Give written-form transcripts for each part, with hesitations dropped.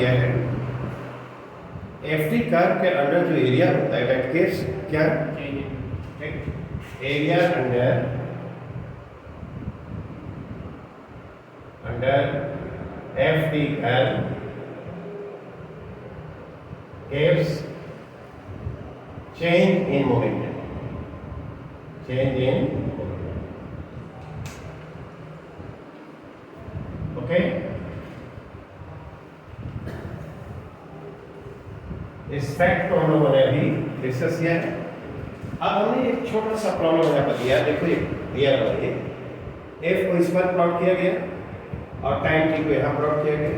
किया है F D curve के अंडर जो एरिया होता है दैट गिव्स क्या area under F D curve gives change in momentum. Change in momentum. Okay? इस फैक्ट को हम लोगों ने अभी डिस्कस किया है। अब हमने एक छोटा सा प्रॉब्लम यहाँ पर दिया, देखो ये दिया हुआ है, एफ को इस पर प्लॉट किया गया और टाइम टी को यहाँ प्लॉट किया गया।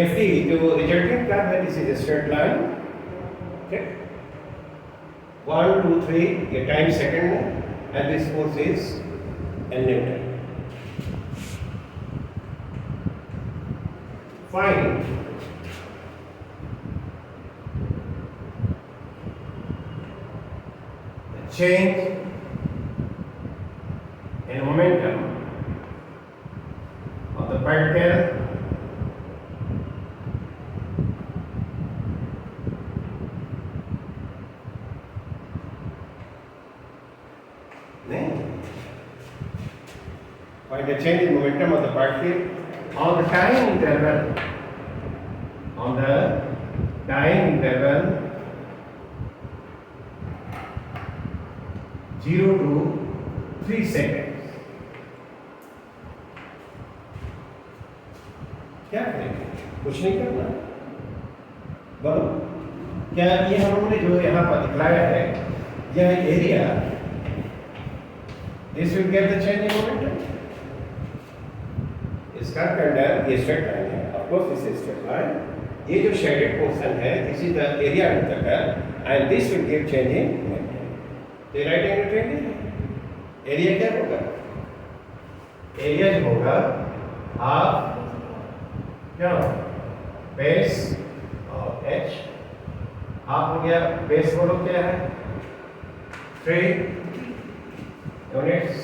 एफ टी जो रिजल्टेंट कर्व है दिस इज स्ट्रेट लाइन, ठीक, 1 2 3 ये टाइम सेकंड में and this force is an Newton. Find change in momentum of the particle find the change in momentum of the particle on the time interval, on the time interval 0 to 3 seconds। क्या करेंगे? कुछ नहीं करना। बोलो, क्या ये हम लोगों ने जो यहाँ पर दिखलाया है यह area this will get the change in momentum. इसका कंडर ये स्ट्रेट लाइन है, of course this is straight line, ये जो शेडेड पोर्शन है this is the area under the curve and this will give change in momentum. तो right angle triangle area क्या होगा? Area जो होगा हाफ क्या बेस और एच, हाफ हो गया, बेस बोलो क्या है 3 यूनिट्स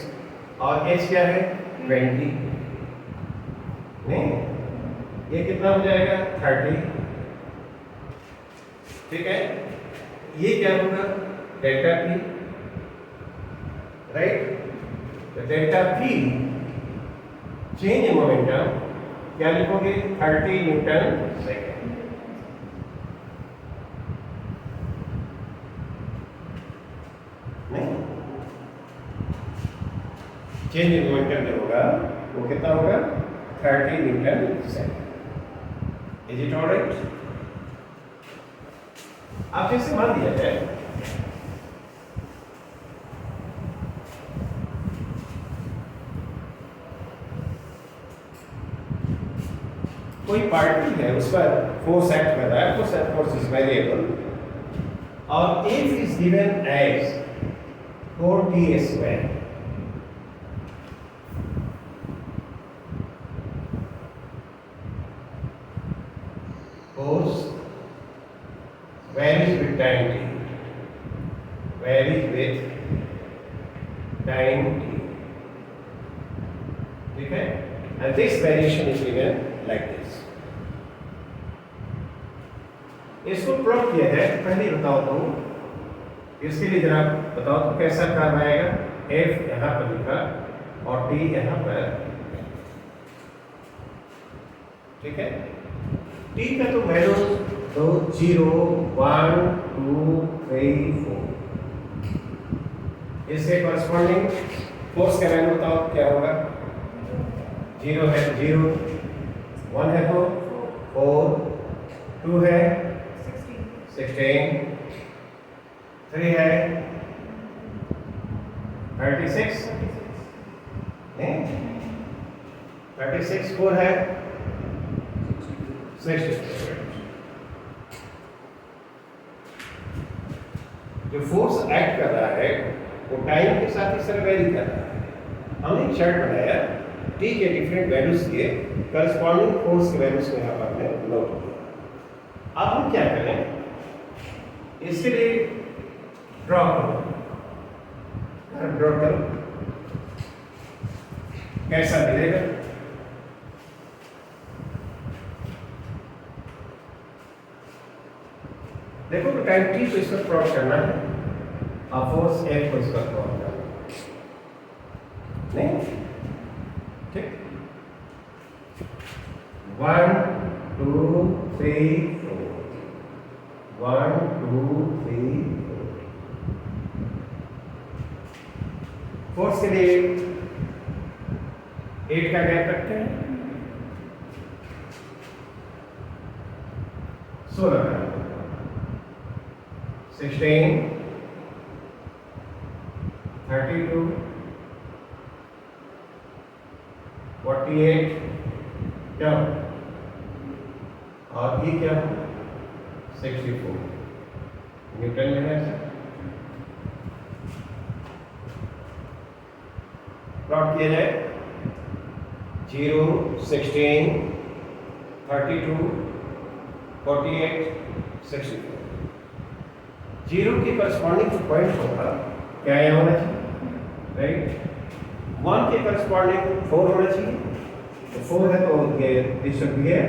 और एच क्या है 20, नहीं ये कितना हो जाएगा 30, ठीक है। ये क्या होगा डेल्टा पी, राइट। तो delta P change in momentum क्या लिखोगे 30 न्यूटन सेकेंड। नहीं, चेंज इन मोमेंटम जो होगा वो कितना होगा 30 Newton second. Is it alright? आप जैसे मान दिया जाए कोई पार्टिकल है उस पर फोर्स एक्ट कर रहा है, फोर्स इज वेरिएबल और F is given as 4t²। Force varies with time t, varies with time t, ठीक है, and this variation is given like this। इसको प्लॉट किया है, पहले बताओ तो इसके लिए जरा बताओ तो कैसा कर्व आएगा। एफ यहाँ पर लिखा और टी यहाँ पर, ठीक है। टी का तो वैल्यू तो 0 1 2 3 4, इसके कॉरस्पॉन्डिंग फोर्स का वैल्यू बताओ क्या होगा। 0 है 0, 1 है तो 4, 2 है 16, 3 है 36, नहीं 36, 4 है 60। जो फोर्स एक्ट कर रहा है वो टाइम के साथ इस तरह वेरी कर रहा है। हमने एक चार्ट बनाया टी के डिफरेंट वैल्यूज के करस्पॉन्डिंग फोर्स के वैल्यूज को यहाँ पर हमने नोट किया। अब हम क्या करें, इसके लिए ड्रॉ करो, ड्रॉ करो कैसा मिलेगा। देखो तो टाइम टी को इस पर प्लॉट करना है और फोर्स एफ को इस पर प्लॉट करना है, नहीं? ठीक, 1 2 3 4, 1 2 3 4, फोर्स के लिए 8 का गैप रखते हैं, 16 का, 16 32 48 क्या, और ये क्या, 64 न्यूटन में है ऐसा। प्लॉट किया जाए 0 16 32 48 64, 0 के करस्पॉन्डिंग जो पॉइंट होगा क्या यहाँ होना चाहिए, राइट? 1 के करस्पॉन्डिंग 4 होना चाहिए, तो 4 है तो ये दिस शुड बी है,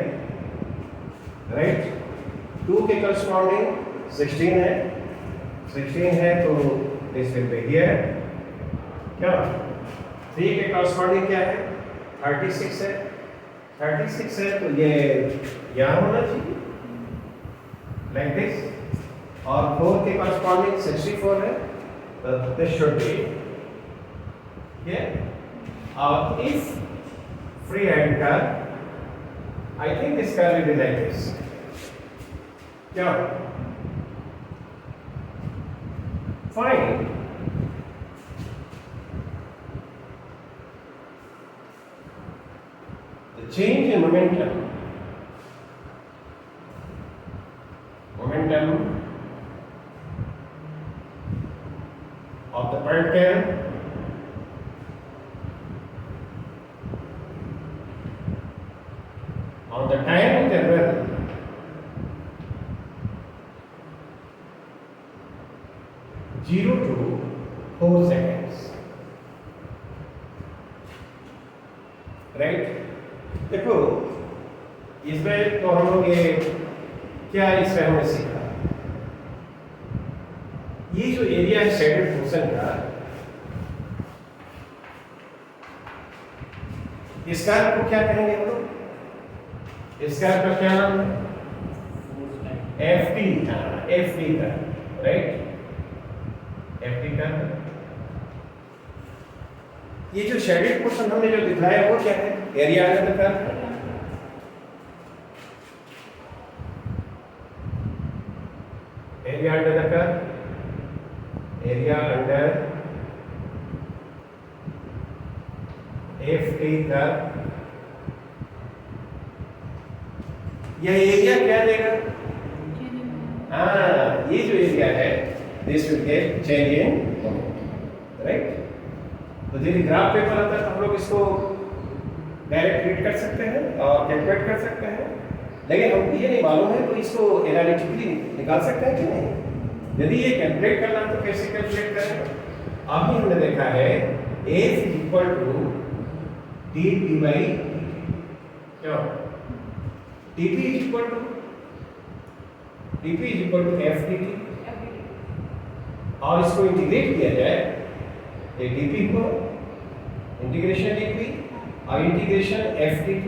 राइट? 2 के करस्पॉन्डिंग 16 है, 16 है तो दिस विल बी हियर, क्या? 3 के करस्पॉन्डिंग क्या है, 36 है, 36 है तो ये यहाँ होना चाहिए लाइक दिस, और 4 के करस्पॉन्डिंग 64 है तो this should be here. If free hand curve, I think this curve will be like this. क्या? Fine. The change in momentum of the particle on the time interval zero to 4 seconds, right? देखो इसमें तो हम लोग ये क्या इसमें हमने सीखा, ये जो एरिया है शेडेड पोर्शन का, इस कर्व को क्या कहेंगे हम लोग, इस कर्व का क्या नाम है, एफ टी, एफ टी का, राइट? एफ टी का ये जो शेडेड पोर्शन हमने जो दिखाया वो क्या है, area under the curve, area under the curve, area under F T curve, यह एरिया क्या देगा, हाँ ये जो एरिया है this will get change in momentum, right? तो यदि ग्राफ पेपर आता है तो हम लोग इसको डायरेक्ट रीड कर सकते हैं और कैलकुलेट कर सकते हैं, लेकिन हमको ये नहीं मालूम है तो इसको एनालिटिकली निकाल सकते हैं कि नहीं। यदि ये कैलकुलेट करना है तो कैसे कैलकुलेट करें, अभी हमने देखा है A is equal to dP by क्या, dP is equal to F dt, और इसको इंटीग्रेट किया जाए ये dP को इंटीग्रेशन dP और इंटीग्रेशन F dt,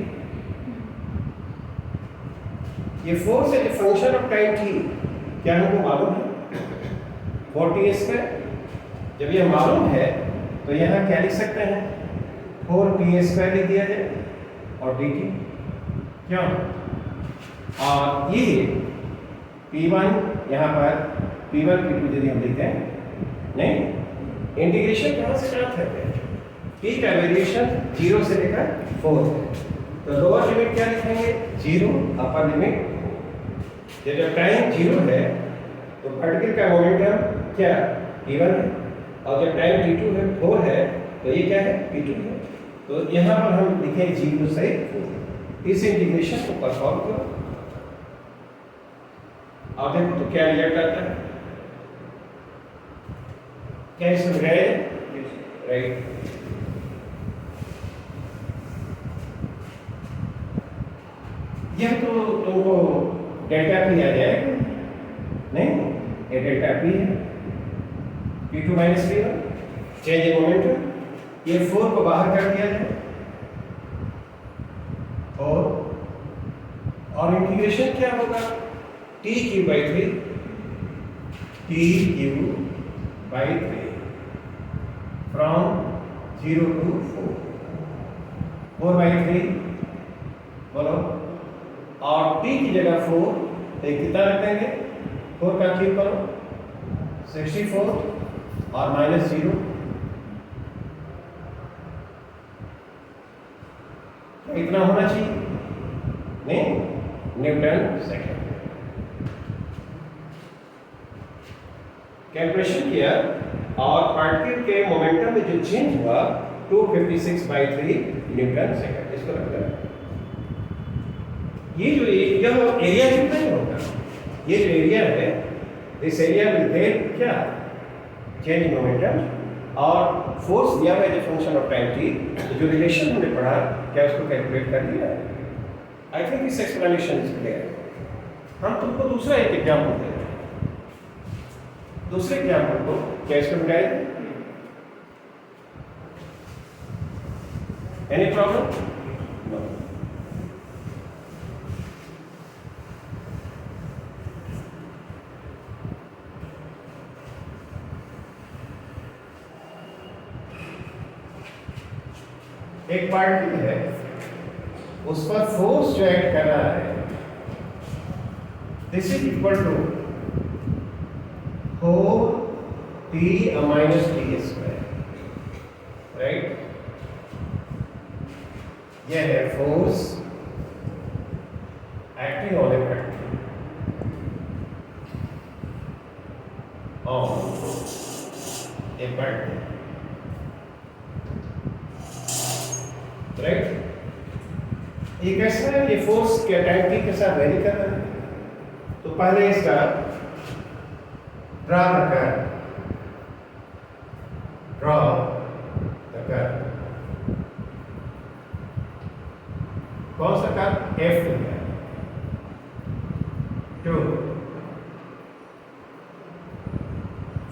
ये फोर्स है फंक्शन ऑफ टाइम t, क्या हमको मालूम है 4t स्क्वायर, जब ये मालूम है तो यहाँ क्या लिख सकते हैं 4t स्क्वायर लिख दिया जाए और dt क्या, और ये p1 यहाँ पर p1 p2 यदि हम लिखते हैं, नहीं इंटीग्रेशन कहाँ से स्टार्ट करते हैं, t का वेरिएशन 0 से लेकर 4, तो लोअर लिमिट क्या लिखेंगे 0, अपर लिमिट, जब टाइम 0 है तो पार्टिकल का मोमेंटम क्या p1 है, और जब टाइम t2 है 4 है तो ये क्या है p2 है, तो यहाँ पर हम लिखें 0 से 4, इस इंटीग्रेशन को परफॉर्म करो और देखो तो क्या रिजल्ट आता है, क्या इसमें गए, राइट? यह तो तुमको डेल्टा पी आ जाएगा, नहीं, ये डेल्टा पी है, P2 minus P1, change in momentum. ये 4 को बाहर कर दिया जाए और इंटीग्रेशन क्या होगा, T Q by 3, T Q by 3 from 0 to 4, 4 by 3 बोलो, और टी की जगह 4 तो कितना रख देंगे, 4 का क्यूब करो 64 और माइनस 0, तो इतना होना चाहिए नहीं, न्यूटन सेकेंड। कैलकुलेशन किया और पार्टिकल के मोमेंटम में जो चेंज हुआ 256/3 न्यूटन सेकेंड, इसको रख देना। ये जो एरिया कितना ही होगा, ये जो एरिया है, इस एरिया विल गेट क्या, चेंज इन मोमेंटम और फोर्स दिया हुआ है फंक्शन ऑफ टाइम टी, जो रिलेशन हमने पढ़ा क्या उसको कैलकुलेट कर दिया है। I think this explanation is clear. हम तुमको दूसरा एक एग्जाम्पल दे रहे हैं, दूसरे एग्जाम्पल को क्या इसको मिटाए, एनी प्रॉब्लम? नो। एक पार्टिकल है, उस पर फोर्स जो एक्ट कर रहा है, this is equal to 4t minus T square, right. यह है force acting on a particle on a particle, right. ये कैसा है, ये फोर्स के टाइम टी के साथ वेरी कर रहा है। तो पहले इसका draw the curve, draw the curve, कौन सा कर्व, F2 का, 2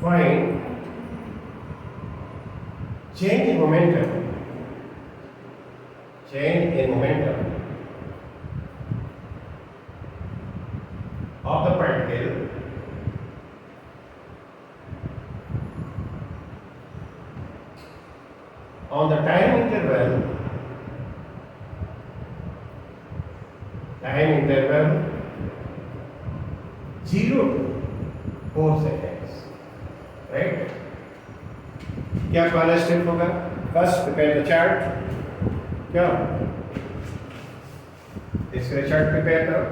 find change in momentum, change in momentum of the particle on the time interval 0 to 4 seconds, right? क्या पहला स्टेप होगा, फर्स्ट प्रिपेयर द चार्ट, क्या इसके चार्ट प्रिपेयर करो,